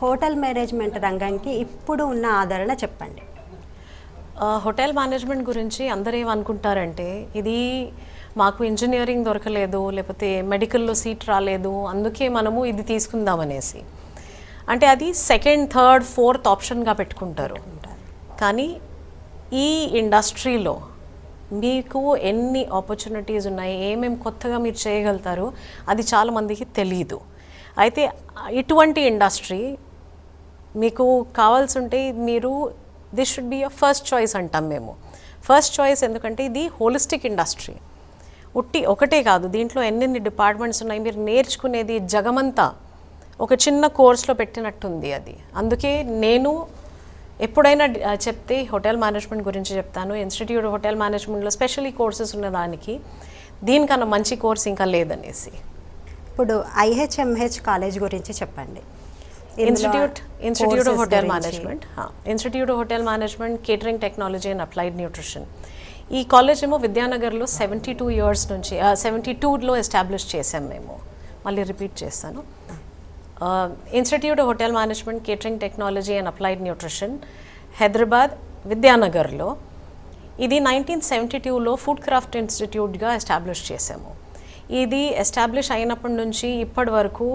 Hotel management రంగానికి ఇప్పుడు ఉన్న ఆదరణ చెప్పండి. హోటల్ మేనేజ్మెంట్ గురించి అందరూ ఏమనుకుంటారంటే ఇది మాకు ఇంజనీరింగ్ దొరకలేదు, లేకపోతే మెడికల్లో సీట్ రాలేదు, అందుకే మనము ఇది తీసుకుందామనేసి. అంటే అది సెకండ్, థర్డ్, ఫోర్త్ ఆప్షన్గా పెట్టుకుంటారు. కానీ ఈ ఇండస్ట్రీలో మీకు ఎన్ని ఆపర్చునిటీస్ ఉన్నాయి, ఏమేమి కొత్తగా మీరు చేయగలుగుతారు, అది చాలామందికి తెలీదు. అయితే ఇటువంటి ఇండస్ట్రీ మీకు కావాల్సి ఉంటే మీరు this should be a first choice అంటాం మేము. ఫస్ట్ చాయిస్ ఎందుకంటే ఇది హోలిస్టిక్ ఇండస్ట్రీ. ఒకటే కాదు, దీంట్లో ఎన్నెన్ని డిపార్ట్మెంట్స్ ఉన్నాయి, మీరు నేర్చుకునేది జగమంతా ఒక చిన్న కోర్స్లో పెట్టినట్టుంది అది. అందుకే నేను ఎప్పుడైనా చెప్తే హోటల్ మేనేజ్మెంట్ గురించి చెప్తాను. ఇన్స్టిట్యూట్ ఆఫ్ హోటల్ మేనేజ్మెంట్లో స్పెషల్లీ కోర్సెస్ ఉన్నదానికి దీనికన్నా మంచి కోర్స్ ఇంకా లేదనేసి. ఇప్పుడు IHMH కాలేజ్ గురించి చెప్పండి. Institute of hotel management, institute of hotel management, catering technology and applied nutrition. ఈ కాలేజ్ ఏమో విద్యానగర్లో 72 years నుంచి 72లో ఎస్టాబ్లిష్ చేసాం మేము. మళ్ళీ రిపీట్ చేస్తాను. Institute of hotel management, catering technology and applied nutrition, Hyderabad విద్యానగర్లో. ఇది 1972లో ఫుడ్ క్రాఫ్ట్ ఇన్స్టిట్యూట్గా ఎస్టాబ్లిష్ చేసాము. ఇది ఎస్టాబ్లిష్ అయినప్పటి నుంచి ఇప్పటి వరకు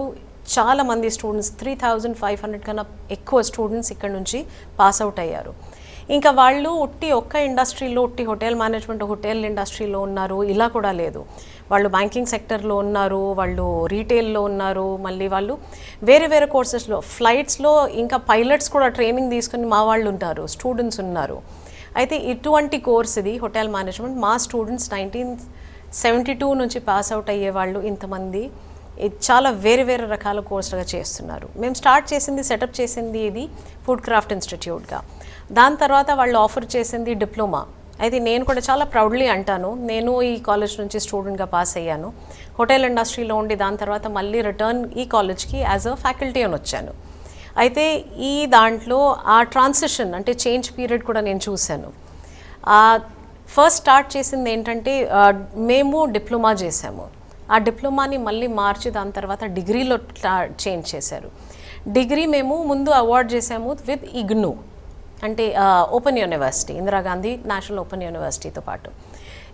చాలామంది స్టూడెంట్స్ 3500 కన్నా ఎక్కువ స్టూడెంట్స్ ఇక్కడ నుంచి పాస్ అవుట్ అయ్యారు. ఇంకా వాళ్ళు ఒక్క ఇండస్ట్రీలో హోటల్ మేనేజ్మెంట్, హోటల్ ఇండస్ట్రీలో ఉన్నారు ఇలా కూడా లేదు. వాళ్ళు బ్యాంకింగ్ సెక్టర్లో ఉన్నారు, వాళ్ళు రీటైల్లో ఉన్నారు, మళ్ళీ వాళ్ళు వేరే వేరే కోర్సెస్లో, ఫ్లైట్స్లో ఇంకా పైలట్స్ కూడా ట్రైనింగ్ తీసుకుని మా వాళ్ళు ఉంటారు, స్టూడెంట్స్ ఉన్నారు. అయితే ఇటువంటి కోర్స్ ఇది హోటల్ మేనేజ్మెంట్. మా స్టూడెంట్స్ 1972 నుంచి పాస్ అవుట్ అయ్యే వాళ్ళు ఇంతమంది చాలా వేరే వేరే రకాల కోర్సులుగా చేస్తున్నారు. మేము స్టార్ట్ చేసింది, సెటప్ చేసింది ఇది ఫుడ్ క్రాఫ్ట్ ఇన్స్టిట్యూట్గా. దాని తర్వాత వాళ్ళు ఆఫర్ చేసింది డిప్లొమా. అయితే నేను కూడా చాలా ప్రౌడ్లీ అంటాను, నేను ఈ కాలేజ్ నుంచి స్టూడెంట్గా పాస్ అయ్యాను. హోటల్ ఇండస్ట్రీలో ఉండి దాని తర్వాత మళ్ళీ రిటర్న్ ఈ కాలేజ్కి యాజ్ అ ఫ్యాకల్టీ అని వచ్చాను. అయితే ఈ దాంట్లో ఆ ట్రాన్సిషన్ అంటే చేంజ్ పీరియడ్ కూడా నేను చూశాను. ఫస్ట్ స్టార్ట్ చేసింది ఏంటంటే మేము డిప్లొమా చేసాము. ఆ డిప్లొమాని మళ్ళీ మార్చి దాని తర్వాత డిగ్రీలో చేంజ్ చేశారు. డిగ్రీ మేము ముందు అవార్డ్ చేసాము విత్ IGNOU అంటే open university, Indira Gandhi national open యూనివర్సిటీతో పాటు.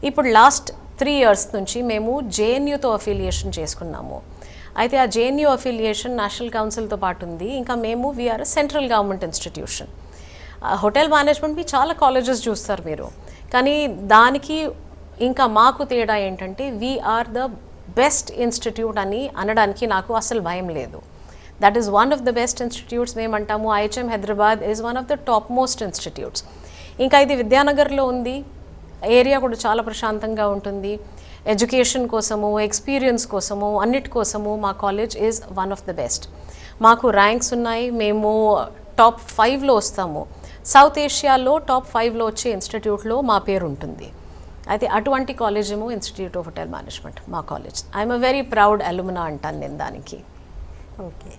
ఇప్పుడు లాస్ట్ 3 years నుంచి మేము JNUతో అఫిలియేషన్ చేసుకున్నాము. అయితే ఆ JNU అఫిలియేషన్ నేషనల్ కౌన్సిల్తో పాటు ఉంది. ఇంకా మేము we are central government institution. Hotel మేనేజ్మెంట్కి చాలా కాలేజెస్ చూస్తారు మీరు, కానీ దానికి ఇంకా మాకు తేడా ఏంటంటే వీఆర్ ద బెస్ట్ ఇన్స్టిట్యూట్ అని అనడానికి నాకు అసలు భయం లేదు. That is one of the best institutes మేమంటాము. IHM Hyderabad is one of the top most institutes. ఇంకా ఇది విద్యానగర్లో ఉంది, ఏరియా కూడా చాలా ప్రశాంతంగా ఉంటుంది. ఎడ్యుకేషన్ కోసము, ఎక్స్పీరియన్స్ కోసము, అన్నిటి కోసము మా college is one of the best. మాకు ర్యాంక్స్ ఉన్నాయి, మేము టాప్ 5లో వస్తాము. సౌత్ ఏషియాలో టాప్ 5లో వచ్చే ఇన్స్టిట్యూట్లో మా పేరు ఉంటుంది. అయితే అటువంటి కాలేజ్ ఏమో ఇన్స్టిట్యూట్ ఆఫ్ హోటల్ మేనేజ్మెంట్ మా college. I'm a very proud alumna అంటాను నేను దానికి. ఓకే.